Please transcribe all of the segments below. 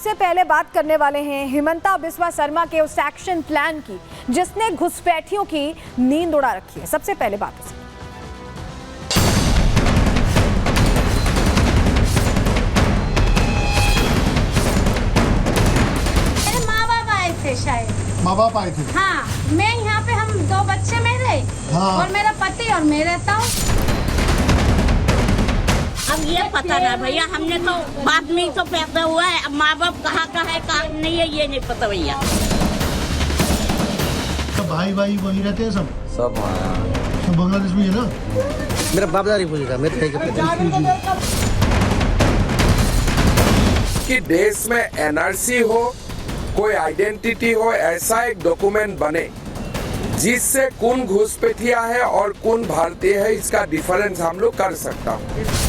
सबसे पहले बात करने वाले हैं हिमंता बिस्वा शर्मा के उस एक्शन प्लान की जिसने घुसपैठियों की नींद उड़ा रखी है। सबसे पहले बात है शायद माँ बाप आए थे। हाँ, मैं यहाँ पे हम 2 बच्चे मेरे हाँ। और मेरा पति और मैं रहता हूँ। अब ये पता ना भैया, हमने तो बाद में ही तो पैदा हुआ है। अब माँ बाप कहाँ का है कहाँ नहीं है ये नहीं पता भैया। सब भाई वहीं रहते हैं सब सब बांग्लादेश में है ना। मेरा बाप दादा रिफ्यूजी था, मेरे कि देश में एनआरसी हो, कोई आइडेंटिटी हो, ऐसा एक डॉक्यूमेंट बने जिससे कौन घुसपैठिया है और कौन भारतीय है इसका डिफरेंस हम लोग कर सकता हूँ।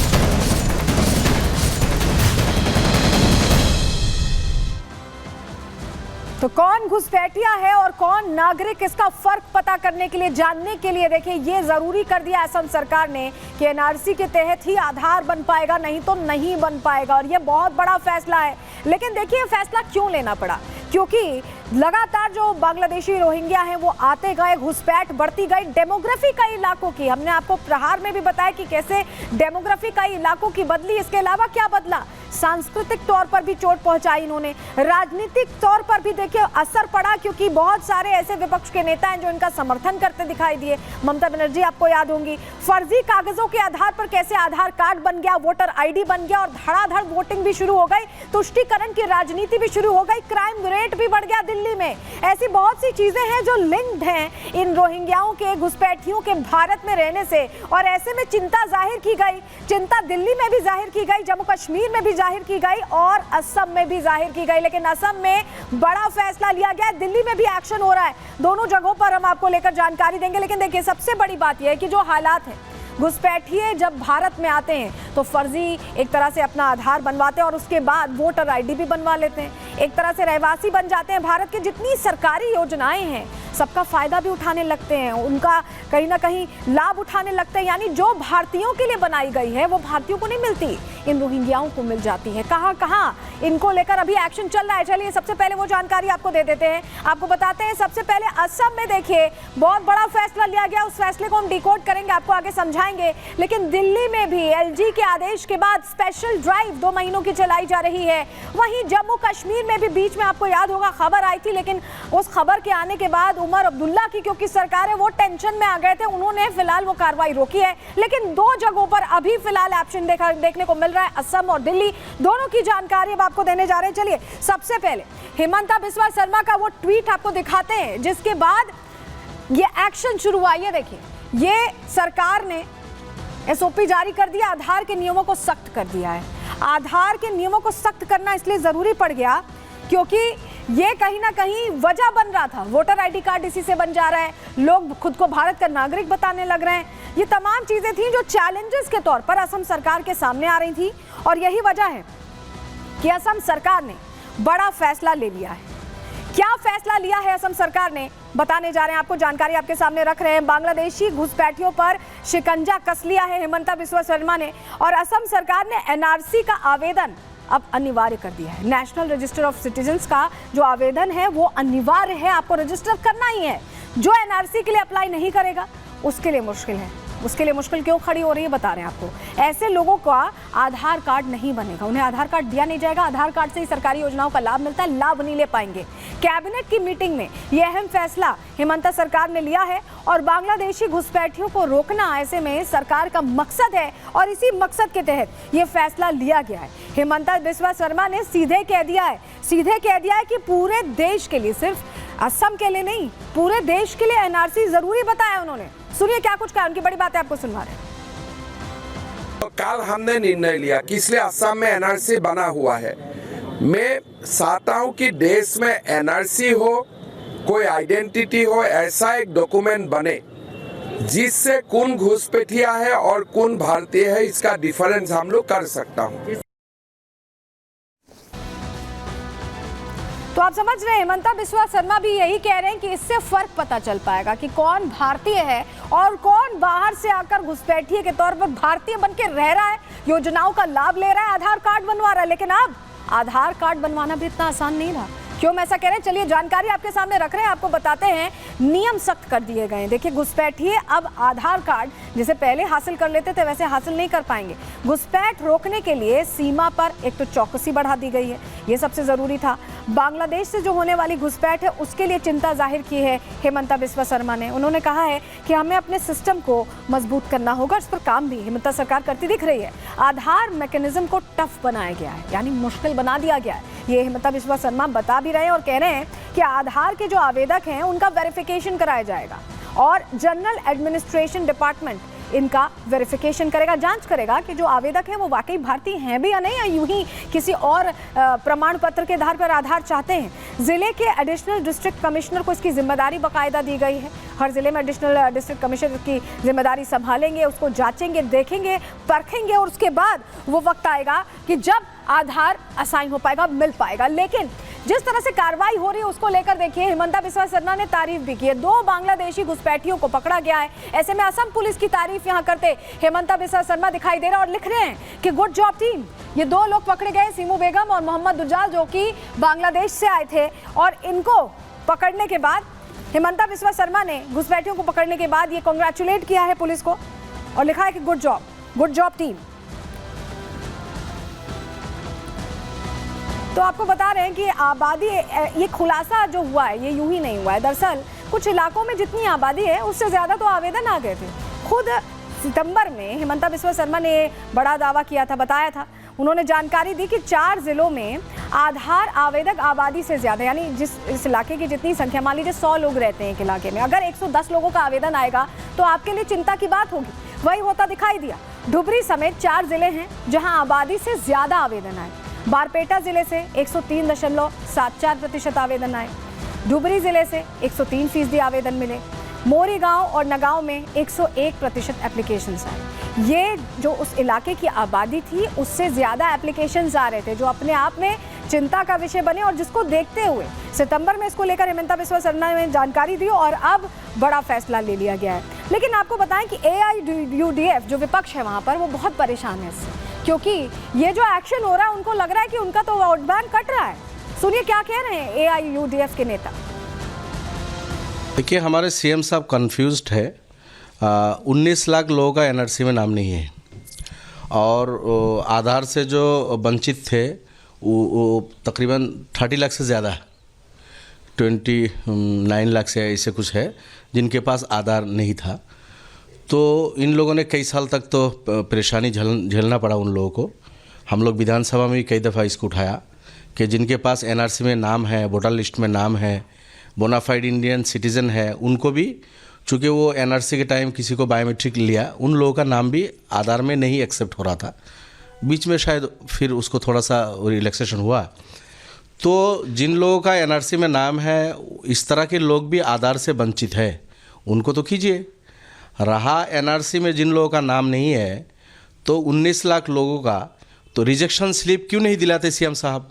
तो कौन घुसपैठिया है और कौन नागरिक, इसका फर्क पता करने के लिए, जानने के लिए देखिए ये जरूरी कर दिया असम सरकार ने कि एनआरसी के तहत ही आधार बन पाएगा, नहीं तो नहीं बन पाएगा। और ये बहुत बड़ा फैसला है। लेकिन देखिए फैसला क्यों लेना पड़ा, क्योंकि लगातार जो बांग्लादेशी रोहिंग्या हैं वो आते गए, घुसपैठ बढ़ती गई। डेमोग्राफी कई इलाकों की, हमने आपको प्रहार में भी बताया कि कैसे डेमोग्राफी कई इलाकों की बदली। इसके अलावा क्या बदला, सांस्कृतिक तौर पर भी चोट पहुंचाई इन्होंने, राजनीतिक तौर पर भी देखिए असर पड़ा, क्योंकि बहुत सारे ऐसे विपक्ष के नेता हैं जो इनका समर्थन करते दिखाई दिए। ममता बनर्जी आपको याद होंगी, फर्जी कागजों के आधार पर कैसे आधार कार्ड बन गया, वोटर आईडी बन गया और धड़ाधड़ वोटिंग भी शुरू हो गई, तुष्टीकरण की राजनीति भी शुरू हो गई, क्राइम रेट भी बढ़ गया दिल्ली में। ऐसी बहुत सी चीजें हैं जो लिंक्ड हैं इन रोहिंग्याओं के, घुसपैठियों के भारत में रहने से। और ऐसे में चिंता जाहिर की गई, चिंता दिल्ली में भी जाहिर की गई, जम्मू कश्मीर में भी जाहिर की गई और असम में भी जाहिर की गई। लेकिन असम में बड़ा फैसला लिया गया, दिल्ली में भी एक्शन हो रहा है। दोनों जगहों पर हम आपको लेकर जानकारी देंगे। लेकिन देखिए सबसे बड़ी बात यह है कि जो हालात हैं, घुसपैठिए जब भारत में आते हैं तो फर्जी एक तरह से अपना आधार बनवाते हैं और उसके बाद वोटर आईडी भी बनवा लेते हैं, एक तरह से रहवासी बन जाते हैं। भारत की जितनी सरकारी योजनाएं हैं सबका फायदा भी उठाने लगते हैं, उनका कहीं ना कहीं लाभ उठाने लगते हैं। यानी जो भारतीयों के लिए बनाई गई है वो भारतीयों को नहीं मिलती, इन रोहिंग्याओं को मिल जाती है। कहां कहां इनको लेकर अभी एक्शन चल रहा है, चलिए सबसे पहले वो जानकारी आपको दे देते हैं। आपको बताते हैं सबसे पहले असम में देखिए बहुत बड़ा फैसला लिया गया, उस फैसले को हम डिकोड करेंगे, आपको आगे समझाएंगे। लेकिन दिल्ली में भी एलजी के आदेश के बाद स्पेशल ड्राइव 2 महीनों की चलाई जा रही है। वहीं जम्मू कश्मीर में भी बीच में आपको याद होगा खबर आई थी, लेकिन उस खबर के आने के बाद उमर अब्दुल्ला की क्योंकि सरकार है वो टेंशन में आ गए थे, उन्होंने फिलहाल वो कार्रवाई रोकी है। लेकिन 2 जगहों पर अभी फिलहाल एक्शन देखने को मिल रहा है, असम और दिल्ली, दोनों की जानकारी अब आपको देने जा रहे हैं। चलिए सबसे पहले हिमंता बिस्वा शर्मा का वो ट्वीट आपको दिखाते हैं जिसके बाद ये एक्शन शुरू हुआ। ये देखिए, ये सरकार ने एसओपी जारी कर दिया, आधार के नियमों को सख्त कर दिया है। आधार के नियमों को सख्त करना इसलिए जरूरी पड़ गया क्योंकि ये कहीं ना कहीं वजह बन रहा था, वोटर आईडी कार्ड इसी से बन जा रहा है, लोग खुद को भारत का नागरिक बताने लग रहे हैं। ये तमाम चीजें थी जो चैलेंजेस के तौर पर असम सरकार के सामने आ रही थी और यही वजह है कि असम सरकार ने बड़ा फैसला ले लिया है। क्या फैसला लिया है असम सरकार ने, बताने जा रहे हैं आपको, जानकारी आपके सामने रख रहे हैं। बांग्लादेशी घुसपैठियों पर शिकंजा कस लिया है हिमंता बिस्वा शर्मा ने और असम सरकार ने एनआरसी का आवेदन अब अनिवार्य कर दिया है। नेशनल रजिस्टर ऑफ सिटीजन्स का जो आवेदन है वो अनिवार्य है, आपको रजिस्टर करना ही है। जो एनआरसी के लिए अप्लाई नहीं करेगा उसके लिए मुश्किल है। उसके लिए मुश्किल क्यों खड़ी हो रही है बता रहे हैं आपको। ऐसे लोगों का आधार कार्ड नहीं बनेगा, उन्हें आधार कार्ड दिया नहीं जाएगा, आधार कार्ड से ही सरकारी योजनाओं का लाभ मिलता है, लाभ नहीं ले पाएंगे। कैबिनेट की मीटिंग में यह अहम फैसला हिमंता सरकार ने लिया है और बांग्लादेशी घुसपैठियों को रोकना ऐसे में सरकार का मकसद है और इसी मकसद के तहत यह फैसला लिया गया है। हिमंता बिस्वा शर्मा ने सीधे कह दिया है कि पूरे देश के लिए, सिर्फ असम के लिए नहीं, पूरे देश के लिए एनआरसी जरूरी बताया उन्होंने। सुनिए क्या कुछ कहा, उनकी बड़ी बातें आपको सुनवा रहे हैं। तो कल हमने निर्णय लिया कि इसलिए असम में एनआरसी बना हुआ है। मैं चाहता हूं कि देश में एनआरसी हो, कोई आइडेंटिटी हो, ऐसा एक डॉक्यूमेंट बने जिससे कौन घुसपैठिया है और कौन भारतीय है इसका डिफरेंस हम लोग कर सकता हूं। तो आप समझ रहे हैं हिमंता बिस्वा शर्मा भी यही कह रहे हैं कि इससे फर्क पता चल पाएगा कि कौन भारतीय है और कौन बाहर से आकर घुसपैठिए के तौर पर भारतीय बनके रह रहा है, योजनाओं का लाभ ले रहा है, आधार कार्ड बनवा रहा है। लेकिन अब आधार कार्ड बनवाना भी इतना आसान नहीं था। क्यों हम ऐसा कह रहे हैं, चलिए जानकारी आपके सामने रख रहे हैं, आपको बताते हैं। नियम सख्त कर दिए गए हैं। देखिए, घुसपैठिए अब आधार कार्ड जैसे पहले हासिल कर लेते थे वैसे हासिल नहीं कर पाएंगे। घुसपैठ रोकने के लिए सीमा पर एक तो चौकसी बढ़ा दी गई है, ये सबसे जरूरी था। बांग्लादेश से जो होने वाली घुसपैठ है उसके लिए चिंता जाहिर की है हेमंता बिस्वा शर्मा ने। उन्होंने कहा है कि हमें अपने सिस्टम को मजबूत करना होगा। इस पर काम भी हेमंता सरकार करती दिख रही है। आधार मैकेनिज्म को टफ बनाया गया है, यानी मुश्किल बना दिया गया है। ये हेमंता बिस्वा शर्मा बता भी रहे हैं और कह रहे हैं कि आधार के जो आवेदक हैं उनका वेरिफिकेशन कराया जाएगा और जनरल एडमिनिस्ट्रेशन डिपार्टमेंट इनका वेरिफिकेशन करेगा, जांच करेगा कि जो आवेदक हैं वो वाकई भारतीय हैं भी या नहीं, या यूं ही किसी और प्रमाण पत्र के आधार पर आधार चाहते हैं। जिले के एडिशनल डिस्ट्रिक्ट कमिश्नर को इसकी जिम्मेदारी बाकायदा दी गई है। हर जिले में एडिशनल डिस्ट्रिक्ट कमिश्नर की जिम्मेदारी संभालेंगे, उसको जांचेंगे, देखेंगे, परखेंगे और उसके बाद वो वक्त आएगा कि जब आधार असाइन हो पाएगा, मिल पाएगा। लेकिन जिस तरह से कार्रवाई हो रही है उसको लेकर देखिए हेमंता बिस्वा शर्मा ने तारीफ भी की है। 2 बांग्लादेशी घुसपैठियों को पकड़ा गया है। ऐसे में असम पुलिस की तारीफ यहां करते हेमंता बिस्वा शर्मा दिखाई दे रहा और लिख रहे हैं कि गुड जॉब टीम। ये 2 लोग पकड़े गए, सीमू बेगम और मोहम्मद दुज्जाल, जो कि बांग्लादेश से आए थे। और इनको पकड़ने के बाद हेमंता बिस्वा शर्मा ने घुसपैठियों को पकड़ने के बाद ये कांग्रेचुलेट किया है पुलिस को और लिखा है कि गुड जॉब टीम। तो आपको बता रहे हैं कि आबादी, ये खुलासा जो हुआ है ये यूं ही नहीं हुआ है। दरअसल कुछ इलाकों में जितनी आबादी है उससे ज़्यादा तो आवेदन आ गए थे। खुद सितंबर में हेमंता बिस्वा शर्मा ने बड़ा दावा किया था, बताया था। उन्होंने जानकारी दी कि 4 जिलों में आधार आवेदक आबादी से ज़्यादा, यानी इस इलाके की जितनी संख्या, मान लीजिए 100 लोग रहते हैं एक इलाके में, अगर 110 लोगों का आवेदन आएगा तो आपके लिए चिंता की बात होगी। वही होता दिखाई दिया। धुबरी समेत 4 जिले हैं जहाँ आबादी से ज़्यादा आवेदन आए। बारपेटा जिले से 103.74% आवेदन आए। धुबरी जिले से 103% आवेदन मिले। मोरीगांव और नगांव में 101% एप्लीकेशंस आए। ये जो उस इलाके की आबादी थी उससे ज़्यादा एप्लीकेशंस आ रहे थे, जो अपने आप में चिंता का विषय बने और जिसको देखते हुए सितंबर में इसको लेकर हेमंता बिस्वा शर्मा ने जानकारी दी और अब बड़ा फैसला ले लिया गया है। लेकिन आपको बताएं कि AIUDF जो विपक्ष है वहाँ पर, वो बहुत परेशान है इससे, क्योंकि ये जो एक्शन हो रहा है उनको लग रहा है कि उनका तो वोट बैंक कट रहा है। सुनिए क्या कह रहे हैं AIUDF के नेता। देखिए, हमारे CM साहब कंफ्यूज्ड है। 19 लाख लोगों का NRC में नाम नहीं है और आधार से जो वंचित थे वो तकरीबन 30 लाख से ज़्यादा है, 29 लाख से ऐसे कुछ है जिनके पास आधार नहीं था। तो इन लोगों ने कई साल तक तो परेशानी झेलना पड़ा उन लोगों को। हम लोग विधानसभा में भी कई दफ़ा इसको उठाया कि जिनके पास NRC में नाम है, वोटर लिस्ट में नाम है, बोनाफाइड इंडियन सिटीज़न है, उनको भी, चूँकि वो NRC के टाइम किसी को बायोमेट्रिक लिया, उन लोगों का नाम भी आधार में नहीं एक्सेप्ट हो रहा था। बीच में शायद फिर उसको थोड़ा सा रिलैक्सेशन हुआ। तो जिन लोगों का NRC में नाम है, इस तरह के लोग भी आधार से वंचित है, उनको तो कीजिए। रहा NRC में जिन लोगों का नाम नहीं है, तो 19 लाख लोगों का तो रिजेक्शन स्लिप क्यों नहीं दिलाते CM साहब?